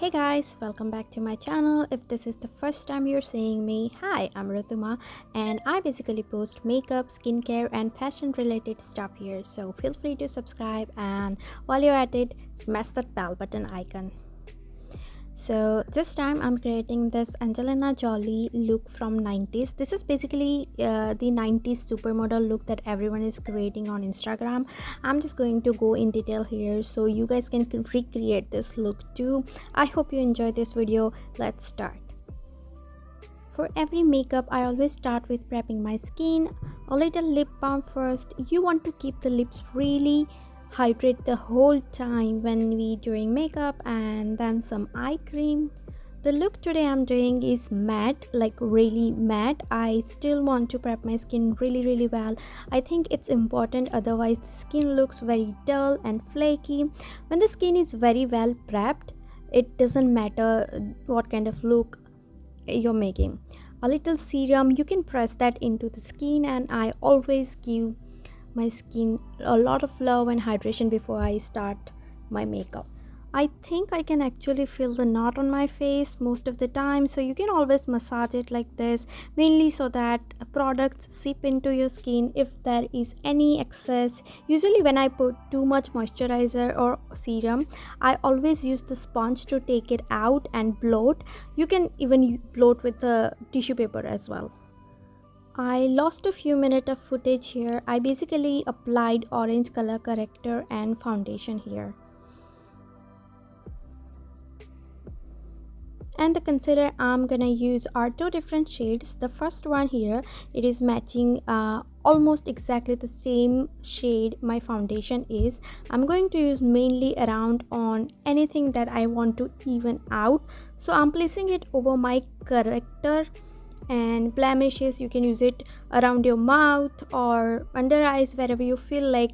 Hey guys, welcome back to my channel. If this is the first time you're seeing me, hi, I'm RUTUMA and I basically post makeup, skincare and fashion related stuff here, so feel free to subscribe, and while you're at it, smash that bell button icon. So this time I'm creating this Angelina Jolie look from 90s. This is basically the 90s supermodel look that everyone is creating on Instagram. I'm just going to go in detail here so you guys can recreate this look too. I hope you enjoy this video. Let's start. For every makeup, I always start with prepping my skin. A little lip balm first. You want to keep the lips really hydrate the whole time when we doing makeup, and then some eye cream. The look today I'm doing is matte, like really matte. I still want to prep my skin really well. I think it's important, otherwise the skin looks very dull and flaky. When the skin is very well prepped, it doesn't matter what kind of look you're making. A little serum, you can press that into the skin, and I always give my skin a lot of love and hydration before I start my makeup. I think I can actually feel the knot on my face most of the time, so you can always massage it like this, mainly so that products seep into your skin if there is any excess. Usually when I put too much moisturizer or serum, I always use the sponge to take it out and blot. You can even blot with the tissue paper as well. I lost a few minutes of footage here. I basically applied orange color corrector and foundation here. And the concealer I'm gonna use are two different shades. The first one here, it is matching almost exactly the same shade my foundation is. I'm going to use mainly around on anything that I want to even out. So I'm placing it over my corrector and blemishes. You can use it around your mouth or under eyes, wherever you feel like.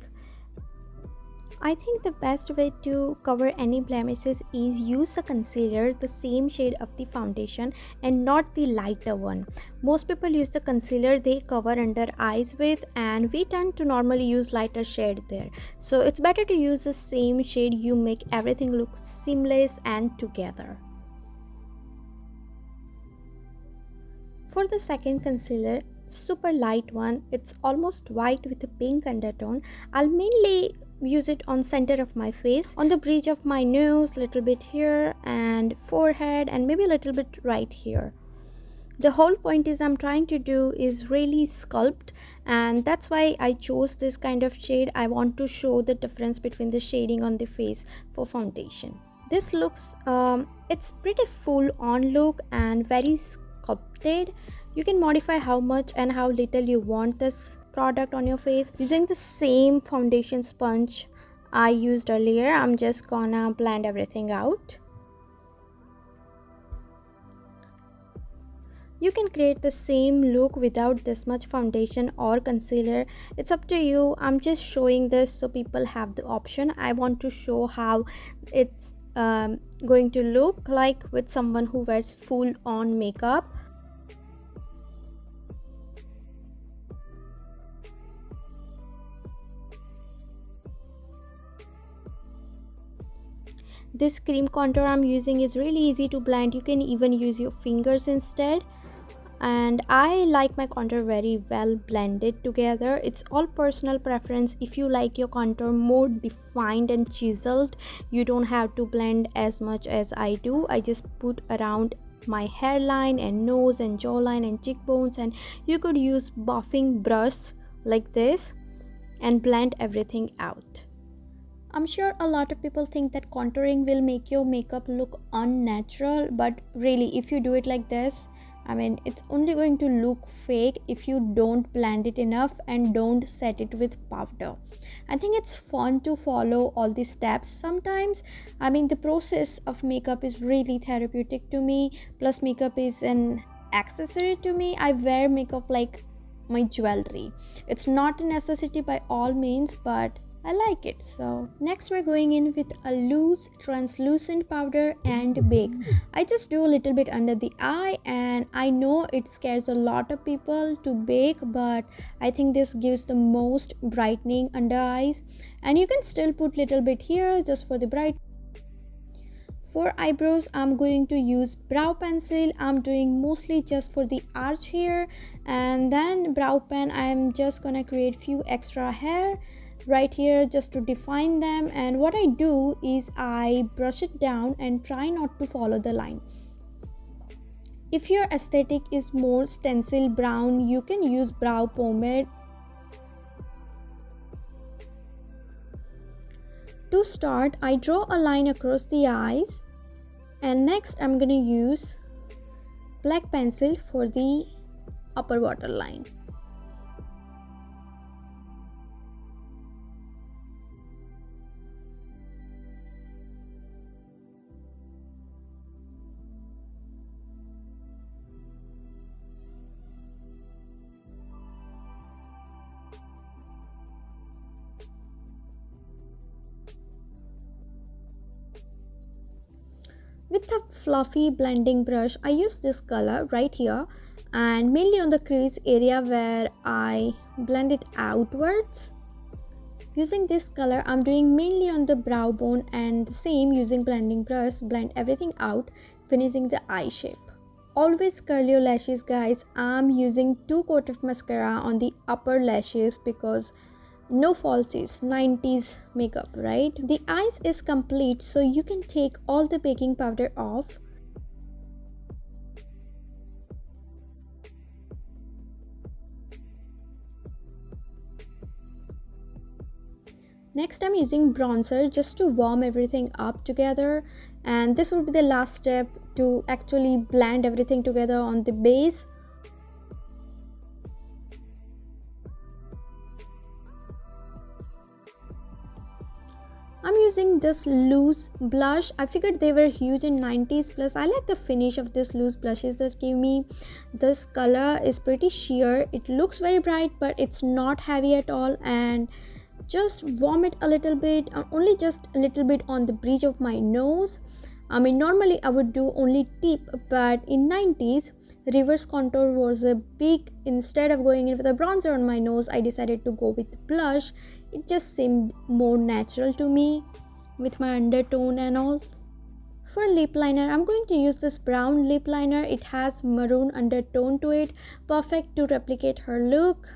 I think the best way to cover any blemishes is use a concealer the same shade of the foundation and not the lighter one. Most people use the concealer they cover under eyes with, and we tend to normally use lighter shade there. So it's better to use the same shade. You make everything look seamless and together. For the second concealer, super light one, it's almost white with a pink undertone. I'll mainly use it on center of my face, on the bridge of my nose, little bit here, and forehead, and maybe a little bit right here. The whole point is I'm trying to do is really sculpt, and that's why I chose this kind of shade. I want to show the difference between the shading on the face for foundation. This looks it's pretty full on look and very sculpted. You can modify how much and how little you want this product on your face using the same foundation sponge I used earlier. I'm just gonna blend everything out. You can create the same look without this much foundation or concealer. It's up to you. I'm just showing this so people have the option. I want to show how it's going to look like with someone who wears full on makeup. This cream contour I'm using is really easy to blend. You can even use your fingers instead, and I like my contour very well blended together. It's all personal preference. If you like your contour more defined and chiseled, you don't have to blend as much as I do. I just put around my hairline and nose and jawline and cheekbones, and you could use buffing brush like this and blend everything out. I'm sure a lot of people think that contouring will make your makeup look unnatural, but really if you do it like this, I mean, it's only going to look fake if you don't blend it enough and don't set it with powder. I think it's fun to follow all these steps sometimes. I mean, the process of makeup is really therapeutic to me, plus makeup is an accessory to me. I wear makeup like my jewelry. It's not a necessity by all means, but I like it. So next we're going in with a loose translucent powder and bake. I just do a little bit under the eye, and I know it scares a lot of people to bake, but I think this gives the most brightening under eyes, and you can still put little bit here just for the bright. For eyebrows, I'm going to use brow pencil. I'm doing mostly just for the arch here, and then brow pen I'm just gonna create few extra hair right here just to define them. And what I do is I brush it down and try not to follow the line. If your aesthetic is more stencil brown, you can use brow pomade. To start, I draw a line across the eyes, and next I'm gonna use black pencil for the upper waterline. With a fluffy blending brush, I use this color right here and mainly on the crease area where I blend it outwards. Using this color, I'm doing mainly on the brow bone, and the same using blending brush, blend everything out, finishing the eye shape. Always curl your lashes, guys. I'm using 2 coats of mascara on the upper lashes because no falsies, 90s makeup, right? The eyes is complete, so you can take all the baking powder off. Next, I'm using bronzer just to warm everything up together, and this would be the last step to actually blend everything together on the base. I'm using this loose blush. I figured they were huge in 90s, plus I like the finish of this loose blushes that give me. This color is pretty sheer. It looks very bright, but it's not heavy at all. And just warm it a little bit, only just a little bit on the bridge of my nose. I mean, normally I would do only tip, but in 90s reverse contour was a big. Instead of going in with a bronzer on my nose, I decided to go with blush. It just seemed more natural to me with my undertone and all. For lip liner, I'm going to use this brown lip liner. It has maroon undertone to it, perfect to replicate her look.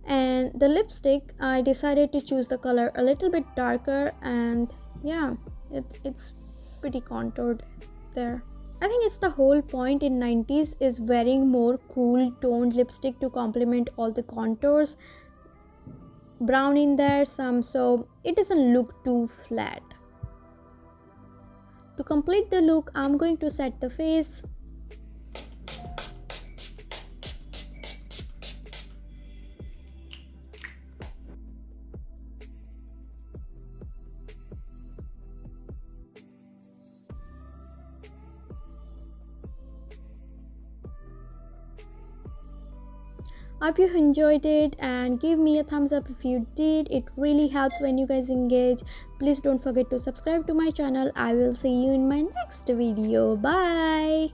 And the lipstick, I decided to choose the color a little bit darker, and yeah, it's pretty contoured there. I think it's the whole point in 90s is wearing more cool toned lipstick to complement all the contours. Brown in there some, so it doesn't look too flat. To complete the look, I'm going to set the face. I hope you enjoyed it, and give me a thumbs up if you did. It really helps when you guys engage. Please don't forget to subscribe to my channel. I will see you in my next video. Bye.